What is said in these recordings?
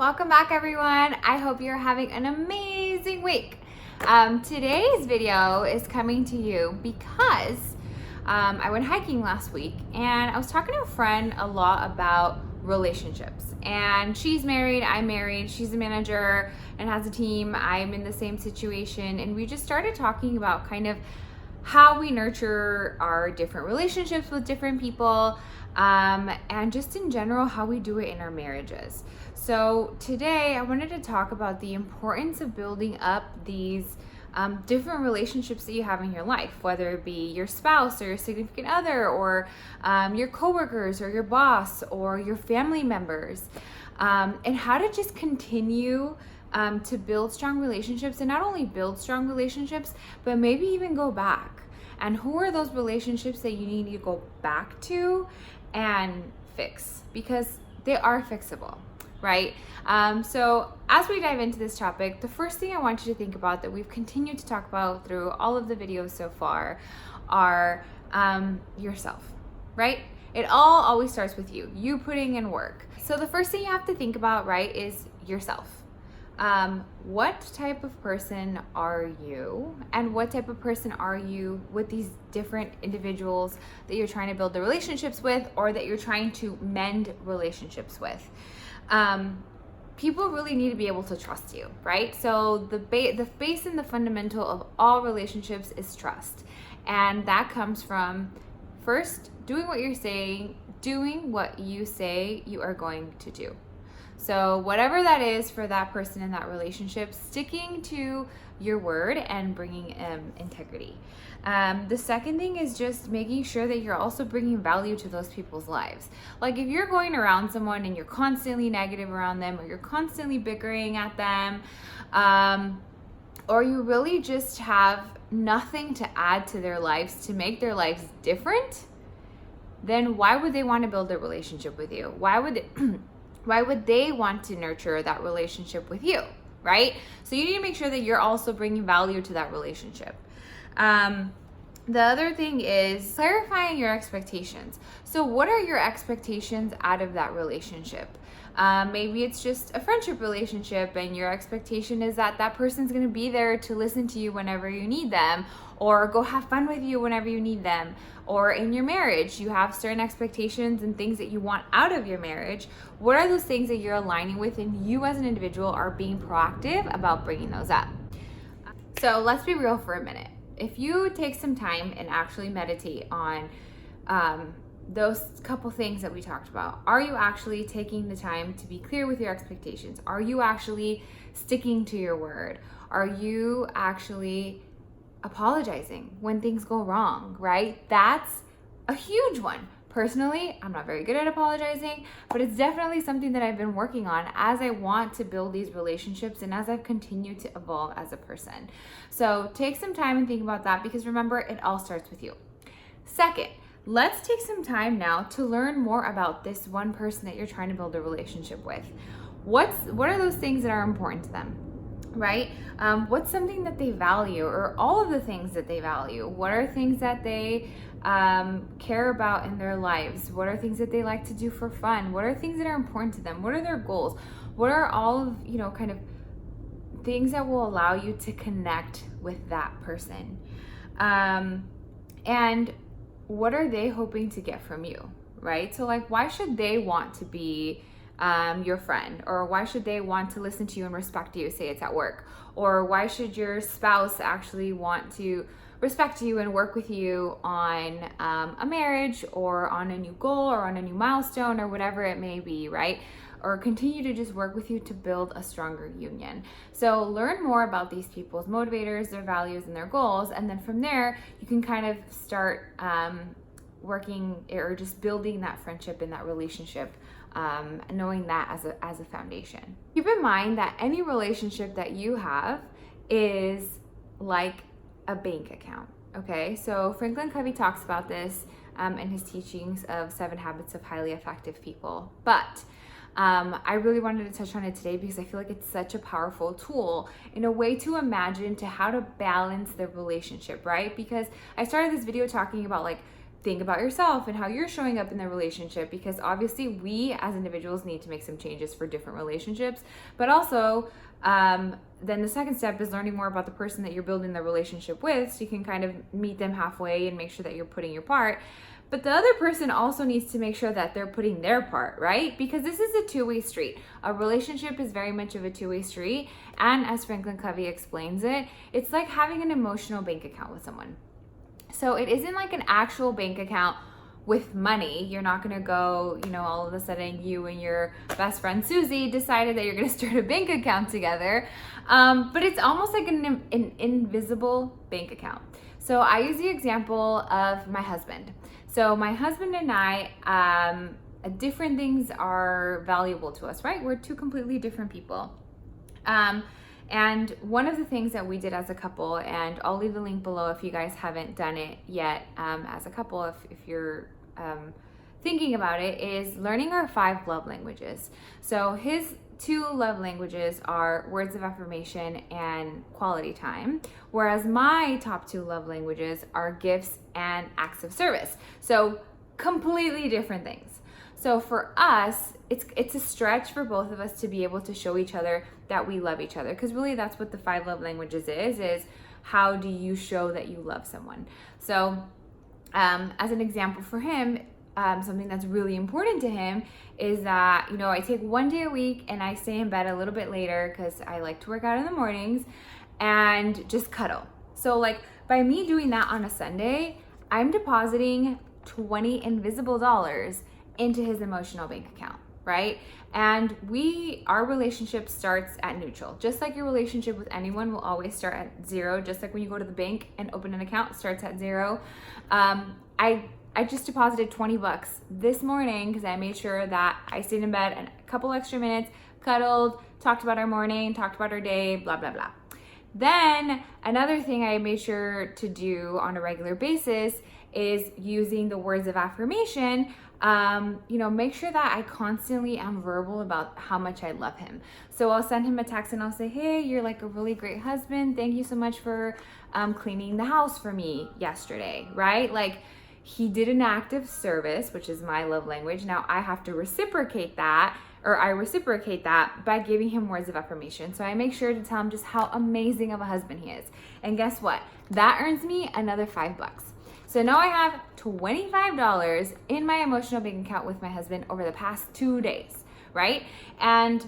Welcome back, everyone. I hope you're having an amazing week. Today's video is coming to you because I went hiking last week and I was talking to a friend a lot about relationships. And she's married, I'm married, she's a manager and has a team. I'm in the same situation. And we just started talking about kind of how we nurture our different relationships with different people, and just in general, how we do it in our marriages. So today I wanted to talk about the importance of building up these different relationships that you have in your life, whether it be your spouse or your significant other or your coworkers or your boss or your family members, and how to just continue to build strong relationships, and not only build strong relationships, but maybe even go back. And who are those relationships that you need to go back to and fix? Because they are fixable, right? So as we dive into this topic, the first thing I want you to think about that we've continued to talk about through all of the videos so far are yourself, right? It all always starts with you putting in work. So the first thing you have to think about, right, is yourself. What type of person are you, and what type of person are you with these different individuals that you're trying to build the relationships with, or that you're trying to mend relationships with? People really need to be able to trust you, right? So the base and the fundamental of all relationships is trust, and that comes from first doing what you're saying, doing what you say you are going to do. So whatever that is for that person in that relationship, sticking to your word and bringing integrity. The second thing is just making sure that you're also bringing value to those people's lives. Like if you're going around someone and you're constantly negative around them, or you're constantly bickering at them, or you really just have nothing to add to their lives to make their lives different, then why would they want to build a relationship with you? Why would they want to nurture that relationship with you, right? So you need to make sure that you're also bringing value to that relationship. The other thing is clarifying your expectations. So what are your expectations out of that relationship? Maybe it's just a friendship relationship and your expectation is that that person's going to be there to listen to you whenever you need them, or go have fun with you whenever you need them. Or in your marriage, you have certain expectations and things that you want out of your marriage. What are those things that you're aligning with, and you as an individual are being proactive about bringing those up? So let's be real for a minute. If you take some time and actually meditate on those couple things that we talked about, are you actually taking the time to be clear with your expectations? Are you actually sticking to your word? Are you actually apologizing when things go wrong, right? That's a huge one. Personally, I'm not very good at apologizing, but it's definitely something that I've been working on as I want to build these relationships and as I've continued to evolve as a person. So take some time and think about that, because remember, it all starts with you. Second, let's take some time now to learn more about this one person that you're trying to build a relationship with. What are those things that are important to them? Right? What's something that they value, or all of the things that they value? What are things that they care about in their lives? What are things that they like to do for fun? What are things that are important to them? What are their goals? What are all of, kind of things that will allow you to connect with that person? And what are they hoping to get from you, right? So like, why should they want to be your friend, or why should they want to listen to you and respect you, say it's at work? Or why should your spouse actually want to respect you and work with you on a marriage, or on a new goal, or on a new milestone, or whatever it may be, right? Or continue to just work with you to build a stronger union. So learn more about these people's motivators, their values, and their goals, and then from there you can kind of start working, or just building that friendship and that relationship, knowing that as a foundation. Keep in mind that any relationship that you have is like a bank account, okay? So Franklin Covey talks about this in his teachings of 7 Habits of Highly Effective People. But I really wanted to touch on it today because I feel like it's such a powerful tool in a way to imagine to how to balance the relationship, right? Because I started this video talking about like think about yourself and how you're showing up in the relationship, because obviously we as individuals need to make some changes for different relationships. But also, then the second step is learning more about the person that you're building the relationship with, so you can kind of meet them halfway and make sure that you're putting your part. But the other person also needs to make sure that they're putting their part, right? Because this is a two-way street. A relationship is very much of a two-way street. And as Franklin Covey explains it, it's like having an emotional bank account with someone. So it isn't like an actual bank account with money. You're not gonna go, all of a sudden you and your best friend Susie decided that you're gonna start a bank account together. But it's almost like an invisible bank account. So I use the example of my husband. So my husband and I, different things are valuable to us, right? We're two completely different people. And one of the things that we did as a couple, and I'll leave the link below if you guys haven't done it yet as a couple, if you're thinking about it, is learning our 5 love languages. So his 2 love languages are words of affirmation and quality time, whereas my top 2 love languages are gifts and acts of service. So completely different things. So for us, it's a stretch for both of us to be able to show each other that we love each other, because really that's what the 5 love languages is how do you show that you love someone. So as an example for him, something that's really important to him is that, I take 1 day a week and I stay in bed a little bit later because I like to work out in the mornings and just cuddle. So like by me doing that on a Sunday, I'm depositing $20 invisible dollars into his emotional bank account, right? And our relationship starts at neutral. Just like your relationship with anyone will always start at 0, just like when you go to the bank and open an account, it starts at 0. I just deposited $20 this morning because I made sure that I stayed in bed and a couple extra minutes, cuddled, talked about our morning, talked about our day, blah, blah, blah. Then another thing I made sure to do on a regular basis is using the words of affirmation. Make sure that I constantly am verbal about how much I love him. So I'll send him a text and I'll say, hey, you're like a really great husband. Thank you so much for cleaning the house for me yesterday, right? Like he did an act of service, which is my love language. Now I have to reciprocate that, or I reciprocate that by giving him words of affirmation. So I make sure to tell him just how amazing of a husband he is. And guess what? That earns me another $5. So now I have $25 in my emotional bank account with my husband over the past 2 days, right? And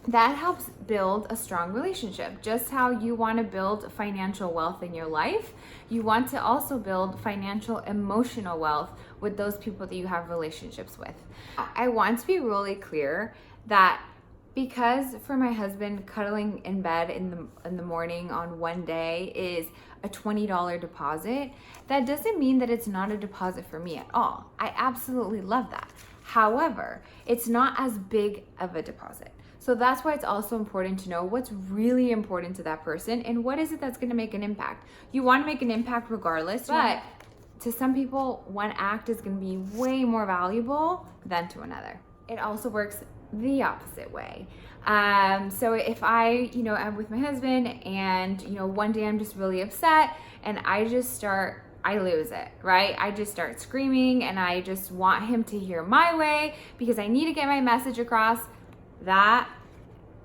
that helps build a strong relationship. Just how you want to build financial wealth in your life, you want to also build financial emotional wealth with those people that you have relationships with. I want to be really clear that because for my husband, cuddling in bed in the morning on one day is a $20 deposit, that doesn't mean that it's not a deposit for me at all. I absolutely love that. However, it's not as big of a deposit. So that's why it's also important to know what's really important to that person and what is it that's going to make an impact. You want to make an impact regardless, but to some people, one act is going to be way more valuable than to another. It also works the opposite way. So if I'm with my husband and, one day I'm just really upset and I lose it, right? I just start screaming and I just want him to hear my way because I need to get my message across. That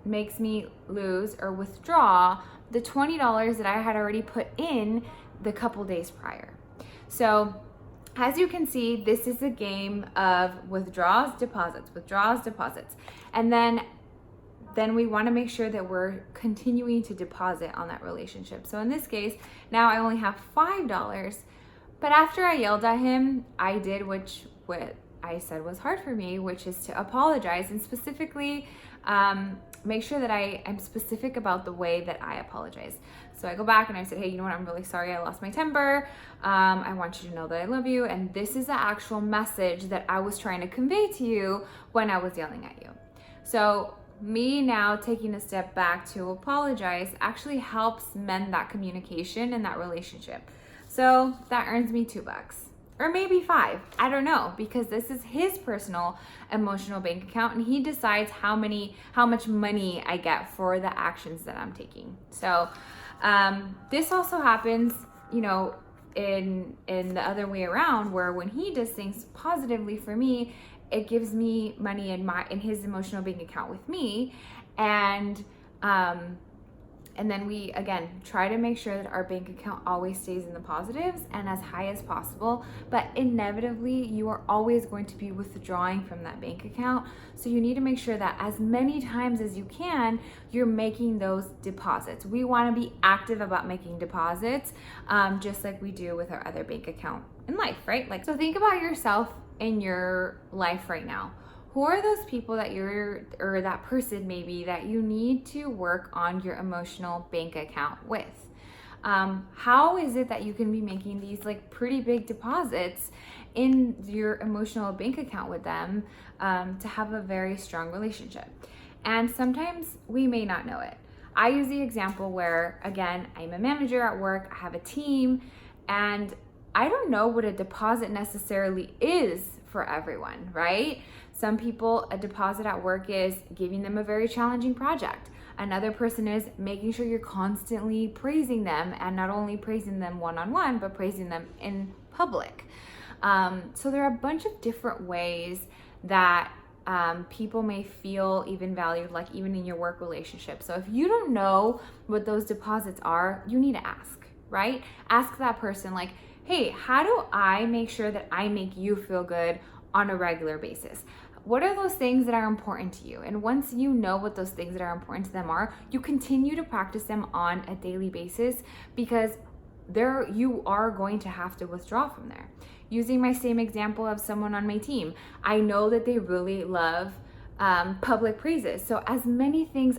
makes me lose or withdraw the $20 that I had already put in the couple days prior. So as you can see, this is a game of withdrawals, deposits. And then we want to make sure that we're continuing to deposit on that relationship. So in this case, now I only have $5, but after I yelled at him, I did what I said was hard for me, which is to apologize and specifically make sure that I'm specific about the way that I apologize. So I go back and I said, hey, you know what? I'm really sorry I lost my temper. I want you to know that I love you. And this is the actual message that I was trying to convey to you when I was yelling at you. So me now taking a step back to apologize actually helps mend that communication and that relationship. So that earns me $2 or maybe 5. I don't know, because this is his personal emotional bank account and he decides how much money I get for the actions that I'm taking. So this also happens, in the other way around, where when he does things positively for me, it gives me money in his emotional bank account with me, and then we, again, try to make sure that our bank account always stays in the positives and as high as possible. But inevitably, you are always going to be withdrawing from that bank account. So you need to make sure that as many times as you can, you're making those deposits. We want to be active about making deposits, just like we do with our other bank account in life, right? Like, so think about yourself in your life right now. Who are those people that or that person maybe that you need to work on your emotional bank account with? How is it that you can be making these like pretty big deposits in your emotional bank account with them to have a very strong relationship? And sometimes we may not know it. I use the example where, again, I'm a manager at work, I have a team, and I don't know what a deposit necessarily is for everyone, right? Some people, a deposit at work is giving them a very challenging project. Another person is making sure you're constantly praising them, and not only praising them one-on-one, but praising them in public. So there are a bunch of different ways that people may feel even valued, like even in your work relationship. So if you don't know what those deposits are, you need to ask, right? Ask that person, like, hey, how do I make sure that I make you feel good on a regular basis? What are those things that are important to you? And once you know what those things that are important to them are, you continue to practice them on a daily basis, because you are going to have to withdraw from there. Using my same example of someone on my team, I know that they really love public praises. So as many times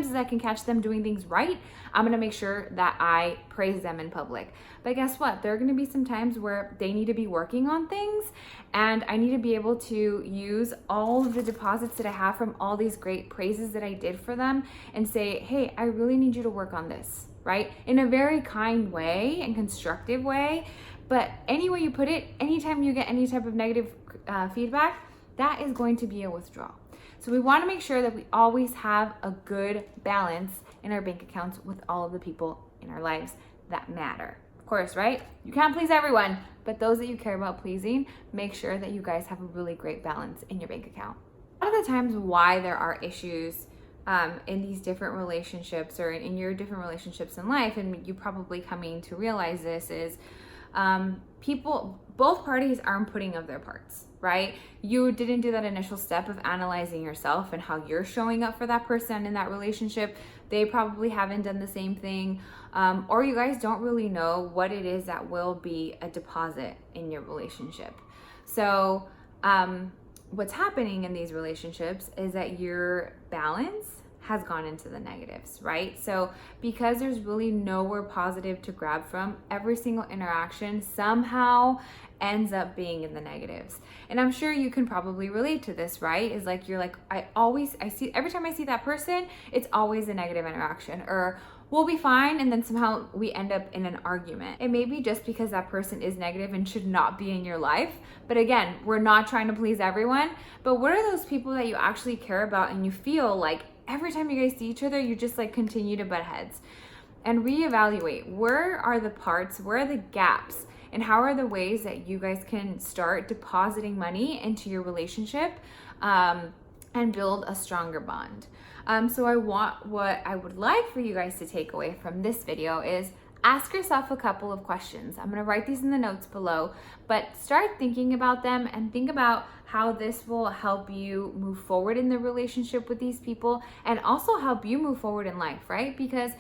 as I can catch them doing things right, I'm gonna make sure that I praise them in public. But guess what? There are gonna be some times where they need to be working on things, and I need to be able to use all of the deposits that I have from all these great praises that I did for them and say, hey, I really need you to work on this, right? In a very kind way and constructive way. But any way you put it, anytime you get any type of negative feedback, that is going to be a withdrawal. So we want to make sure that we always have a good balance in our bank accounts with all of the people in our lives that matter. Of course, right? You can't please everyone, but those that you care about pleasing, make sure that you guys have a really great balance in your bank account. A lot of the times why there are issues in these different relationships, or in your different relationships in life, and you probably coming to realize this, is both parties aren't putting of their parts, right? You didn't do that initial step of analyzing yourself and how you're showing up for that person in that relationship. They probably haven't done the same thing, or you guys don't really know what it is that will be a deposit in your relationship. So what's happening in these relationships is that your balance has gone into the negatives, right? So because there's really nowhere positive to grab from, every single interaction somehow ends up being in the negatives. And I'm sure you can probably relate to this, right? Is like, you're like, every time I see that person, it's always a negative interaction, or we'll be fine, and then somehow we end up in an argument. It may be just because that person is negative and should not be in your life. But again, we're not trying to please everyone. But what are those people that you actually care about, and you feel like every time you guys see each other, you just like continue to butt heads? And reevaluate, where are the parts, where are the gaps, and how are the ways that you guys can start depositing money into your relationship and build a stronger bond. So what I would like for you guys to take away from this video is ask yourself a couple of questions. I'm gonna write these in the notes below, but start thinking about them and think about how this will help you move forward in the relationship with these people, and also help you move forward in life, right? Because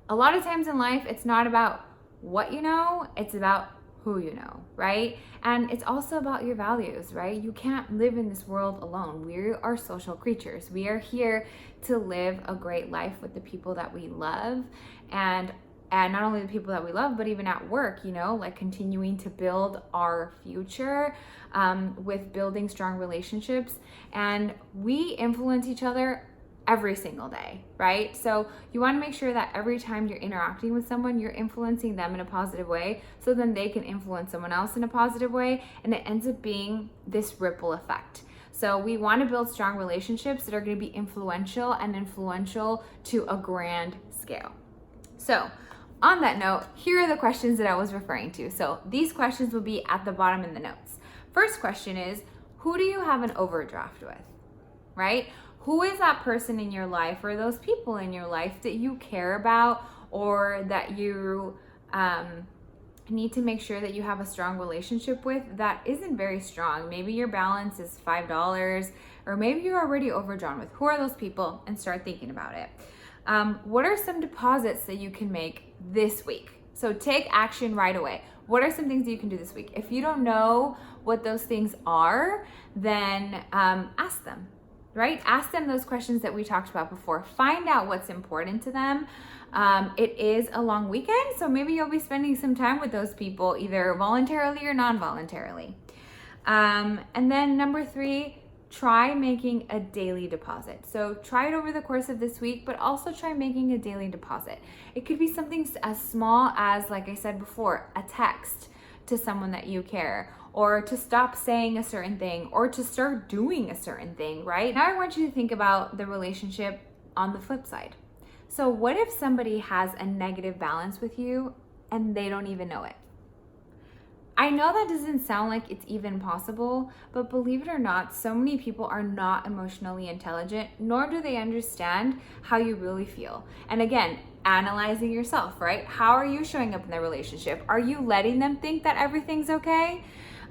a lot of times in life, it's not about what you know, it's about who you know, right? And it's also about your values, right? You can't live in this world alone. We are social creatures. We are here to live a great life with the people that we love, and not only the people that we love, but even at work, you know, like continuing to build our future with building strong relationships. And we influence each other every single day, right? So you want to make sure that every time you're interacting with someone, you're influencing them in a positive way, so then they can influence someone else in a positive way, and it ends up being this ripple effect. So we want to build strong relationships that are going to be influential to a grand scale. So on that note, here are the questions that I was referring to. So these questions will be at the bottom in the notes. First question is, who do you have an overdraft with, right? Who is that person in your life or those people in your life that you care about or that you need to make sure that you have a strong relationship with that isn't very strong? Maybe your balance is $5 or maybe you're already overdrawn with. Who are those people? And start thinking about it. What are some deposits that you can make this week? So take action right away. What are some things that you can do this week? If you don't know what those things are, then ask them, right? Ask them those questions that we talked about before. Find out what's important to them. It is a long weekend, so maybe you'll be spending some time with those people, either voluntarily or non-voluntarily. And then number 3, try making a daily deposit. So try it over the course of this week, but also try making a daily deposit. It could be something as small as, like I said before, a text to someone that you care, or to stop saying a certain thing, or to start doing a certain thing, right? Now I want you to think about the relationship on the flip side. So what if somebody has a negative balance with you and they don't even know it? I know that doesn't sound like it's even possible, but believe it or not, so many people are not emotionally intelligent, nor do they understand how you really feel. And again, analyzing yourself, right? How are you showing up in the relationship? Are you letting them think that everything's okay?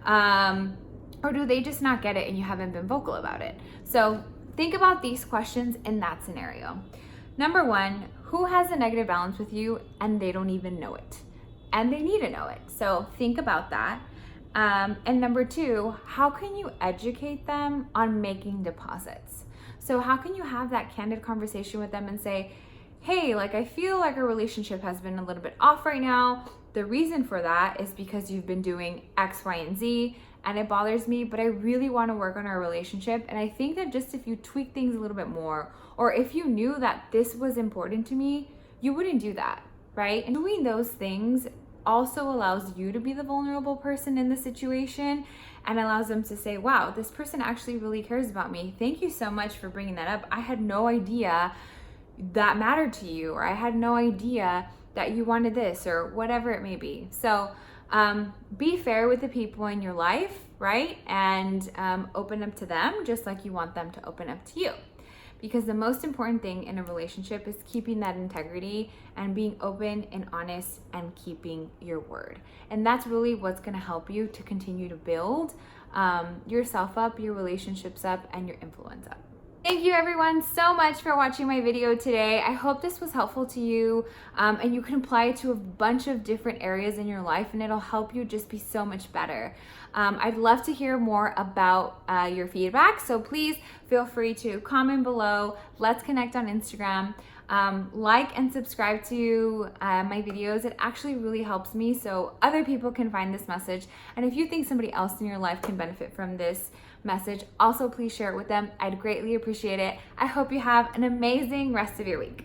Or do they just not get it and you haven't been vocal about it? So think about these questions in that scenario. Number 1, who has a negative balance with you and they don't even know it? And they need to know it. So think about that. And number 2, how can you educate them on making deposits? So how can you have that candid conversation with them and say, hey, like I feel like our relationship has been a little bit off right now. The reason for that is because you've been doing X, Y, and Z, and it bothers me, but I really want to work on our relationship. And I think that just if you tweak things a little bit more, or if you knew that this was important to me, you wouldn't do that, right? And doing those things also allows you to be the vulnerable person in the situation and allows them to say, wow, this person actually really cares about me. Thank you so much for bringing that up. I had no idea that mattered to you, or I had no idea that you wanted this, or whatever it may be. So be fair with the people in your life, right? And open up to them just like you want them to open up to you. Because the most important thing in a relationship is keeping that integrity and being open and honest and keeping your word. And that's really what's going to help you to continue to build yourself up, your relationships up, and your influence up. Thank you everyone so much for watching my video today. I hope this was helpful to you and you can apply it to a bunch of different areas in your life and it'll help you just be so much better. I'd love to hear more about your feedback, so please feel free to comment below. Let's connect on Instagram. Like and subscribe to my videos. It actually really helps me so other people can find this message. And if you think somebody else in your life can benefit from this message, also please share it with them. I'd greatly appreciate it. I hope you have an amazing rest of your week.